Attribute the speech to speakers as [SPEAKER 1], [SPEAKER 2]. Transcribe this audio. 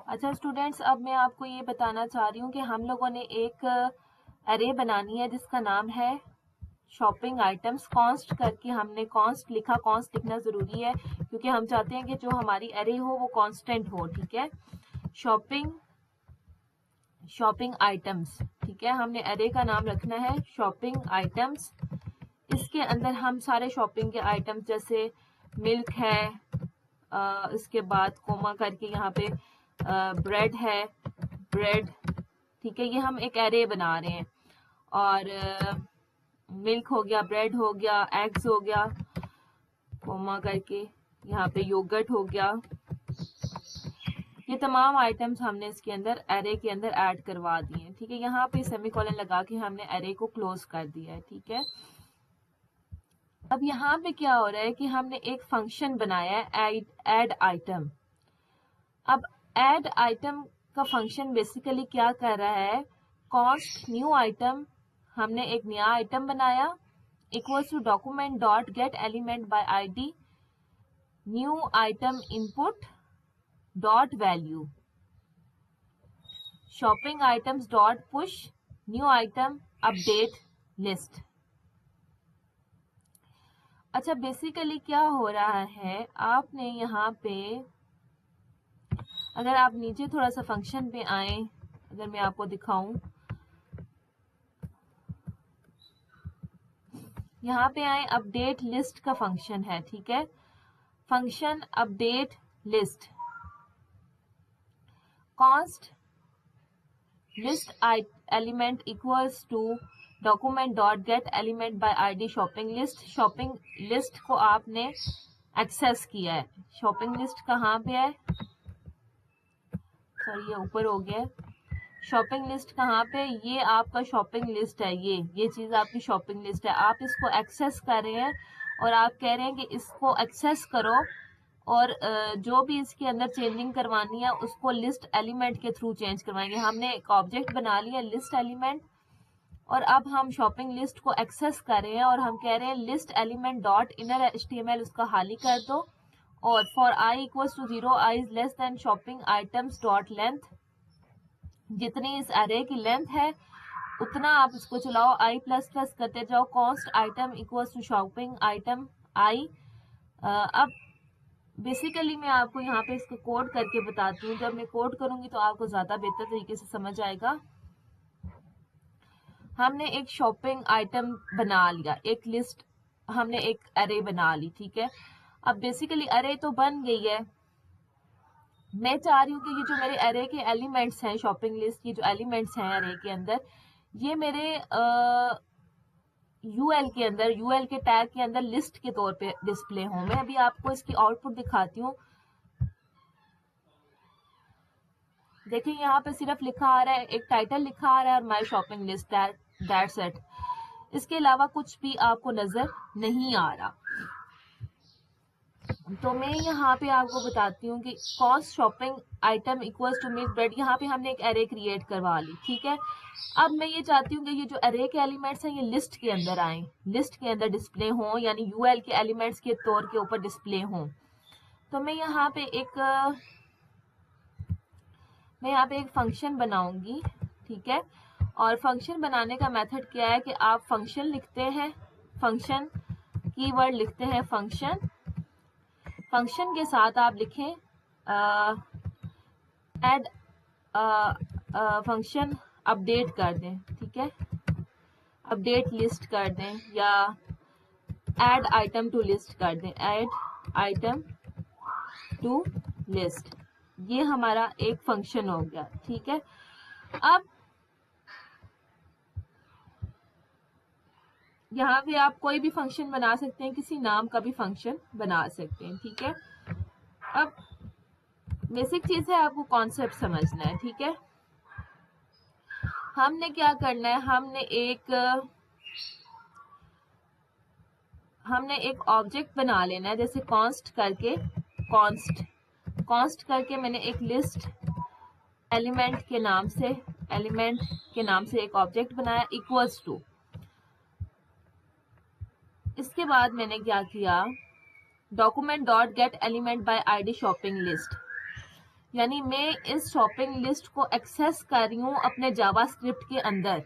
[SPEAKER 1] अच्छा स्टूडेंट्स, अब मैं आपको ये बताना चाह रही हूँ कि हम लोगों ने एक अरे बनानी है जिसका नाम है शॉपिंग आइटम्स। कॉन्स्ट करके हमने कॉन्स्ट लिखा। कॉन्स्ट लिखना ज़रूरी है क्योंकि हम चाहते हैं कि जो हमारी अरे हो वो कांस्टेंट हो। ठीक है, शॉपिंग शॉपिंग आइटम्स। ठीक है, हमने अरे का नाम रखना है शॉपिंग आइटम्स। इसके अंदर हम सारे शॉपिंग के आइटम्स जैसे मिल्क है, इसके बाद कोमा करके यहाँ पे ब्रेड है, ब्रेड। ठीक है, ये हम एक एरे बना रहे हैं। और मिल्क हो गया, ब्रेड हो गया, एग्स हो गया, कोमा करके यहाँ पे योगर्ट हो गया। ये तमाम आइटम्स हमने इसके अंदर एरे के अंदर ऐड करवा दिए हैं। ठीक है, यहाँ पे सेमीकोलन लगा के हमने एरे को क्लोज कर दिया है। ठीक है, अब यहाँ पे क्या हो रहा है कि हमने एक फंक्शन बनाया है ऐड आइटम। अब ऐड आइटम का फंक्शन बेसिकली क्या कर रहा है, कॉस्ट न्यू आइटम, हमने एक नया आइटम बनाया, equals to document dot get element by ID new item input dot value shopping items dot push new item update list. अच्छा, बेसिकली क्या हो रहा है, आपने यहाँ पे अगर आप नीचे थोड़ा सा फंक्शन पे आए, अगर मैं आपको दिखाऊं, यहाँ पे आए, अपडेट लिस्ट का फंक्शन है। ठीक है, function update list, const list element equals to document dot get element by ID shopping list. Shopping list को आपने एक्सेस किया है। शॉपिंग लिस्ट कहाँ पे है, सॉरी ये ऊपर हो गया है। शॉपिंग लिस्ट कहाँ पे, ये आपका शॉपिंग लिस्ट है, ये चीज आपकी शॉपिंग लिस्ट है। आप इसको एक्सेस कर रहे हैं और आप कह रहे हैं कि इसको एक्सेस करो और जो भी इसके अंदर चेंजिंग करवानी है उसको लिस्ट एलिमेंट के थ्रू चेंज करवाएंगे। हमने एक ऑब्जेक्ट बना लिया लिस्ट एलिमेंट, और अब हम शॉपिंग लिस्ट को एक्सेस कर रहे हैं और हम कह रहे हैं list element dot inner HTML उसका खाली कर दो, और for I equals to 0 I is less than shopping items dot length, जितनी इस एरे की लेंथ है उतना आप इसको चलाओ, आई प्लस प्लस करते जाओ, const item equals to shopping item I. अब बेसिकली मैं आपको यहाँ पे इसको कोड करके बताती हूँ। जब मैं कोड करूंगी तो आपको ज्यादा बेहतर तरीके से समझ आएगा। हमने एक शॉपिंग आइटम बना लिया, एक लिस्ट, हमने एक अरे बना ली। ठीक है, अब बेसिकली अरे तो बन गई है। मैं चाह रही हूँ कि ये जो मेरे अरे के एलिमेंट्स हैं, शॉपिंग लिस्ट की जो एलिमेंट्स हैं अरे के अंदर, ये मेरे यूएल के अंदर, यूएल के टैग के अंदर लिस्ट के तौर पे डिस्प्ले हों। मैं अभी आपको इसकी आउटपुट दिखाती हूँ। देखिए यहाँ पे सिर्फ लिखा आ रहा है, एक टाइटल लिखा आ रहा है और my shopping list, that's it. इसके अलावा कुछ भी आपको नजर नहीं आ रहा। तो मैं यहाँ पे आपको बताती हूँ कि const shopping item equals to milk bread, यहाँ पे हमने एक एरे क्रिएट करवा ली। ठीक है, अब मैं ये चाहती हूँ कि ये जो एरे के एलिमेंट्स हैं ये लिस्ट के अंदर आए, लिस्ट के अंदर डिस्प्ले हों, यानी यूएल के एलिमेंट्स के तौर के ऊपर डिस्प्ले हों। तो मैं यहाँ पे एक फंक्शन बनाऊंगी। ठीक है, और फंक्शन बनाने का मेथड क्या है कि आप फंक्शन लिखते हैं, फंक्शन कीवर्ड लिखते हैं फंक्शन, फंक्शन के साथ आप लिखें ऐड फंक्शन अपडेट कर दें। ठीक है, अपडेट लिस्ट कर दें या ऐड आइटम टू लिस्ट कर दें, ऐड आइटम टू लिस्ट। ये हमारा एक फंक्शन हो गया। ठीक है, अब यहाँ पे आप कोई भी फंक्शन बना सकते हैं, किसी नाम का भी फंक्शन बना सकते हैं। ठीक है, अब बेसिक चीज है, आपको कॉन्सेप्ट समझना है। ठीक है, हमने क्या करना है, हमने एक ऑब्जेक्ट बना लेना है, जैसे कॉन्स्ट करके मैंने एक लिस्ट एलिमेंट के नाम से एक ऑब्जेक्ट बनाया इक्वल्स टू। इसके बाद मैंने क्या किया, document dot get element by ID shopping list. यानी मैं इस शॉपिंग लिस्ट को एक्सेस कर रही हूँ अपने जावास्क्रिप्ट के अंदर।